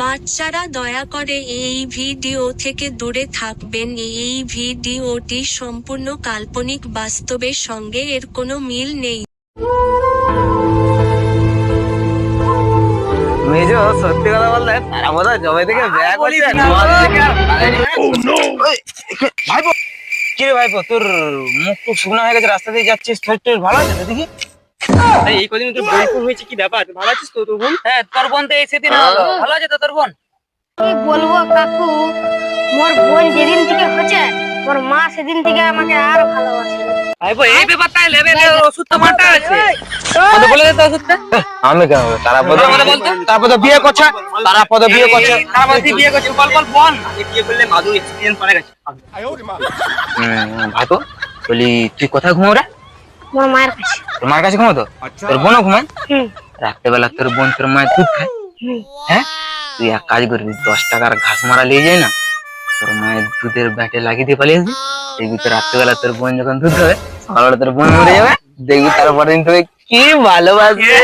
বাচ্চারা দয়া করে এই ভিডিও থেকে দূরে থাকবেন। এই ভিডিওটি সম্পূর্ণ কাল্পনিক, বাস্তবের সঙ্গে এর কোনো মিল নেই। মেজো সত্যি কথা বললে তারা বোধহয় জবে থেকে ব্যাগ হচ্ছে ভাইপো। কি রে ভাইপো, তোর মুখ টুক শুকনো হয়ে গেছে, রাস্তা দিয়ে যাচ্ছিস, শরীর ভালো আছে তো দেখি? এই কদিন তোর বোন হয়েছে, কি ব্যাপার? ভালো আছিস তো তোর বোন? হ্যাঁ, তোর বোন তো এই সেদিন হলো, ভালো আছে তো তোর বোন? কি বলবো কাকু, মোর বোন যেদিন থেকে হচ্ছে মোর মা সেদিন থেকে আমাকে আর ভালোবাসে। ভাইপো এই ব্যাপারটা লেবে ওষুধ তো মাটা আছে, আমাদের বলে দে তো ওষুধটা। আমি কেন বলবো? তারা বলতো তারপর তো বিয়ে করছে, তারা পদে বিয়ে করছে, তারপর তুই বিয়ে করছিস, বল বল বোন আগে বিয়ে করলে মাদু এক্সপেরিয়েন্স অনেক আছে। ভাইপো বলি তুই কোথায় ঘুমো রে? মোর মায়ের কাছে। তোর মার কাছে ঘুমো তো? তোর বোনও ঘুমায়? হুম রাত্রেবেলা তোর বোন তোর মায়ের দুধ খায়? হুম। হ্যাঁ, তুই এক কাজ করবি, 10 টাকার ঘাস মারা নিয়ে যায় না, তোর মায়ের দুধের ব্যাটে লাগিয়ে দিয়ে পালিয়ে আসবি। দেখবি তোর রাত্রেবেলা তোর বোন যখন দুধ খাবে, সকালবেলা তোর বোন মরে যাবে, দেখবি তারপরে দিন তোকে কি ভালোবাসবে।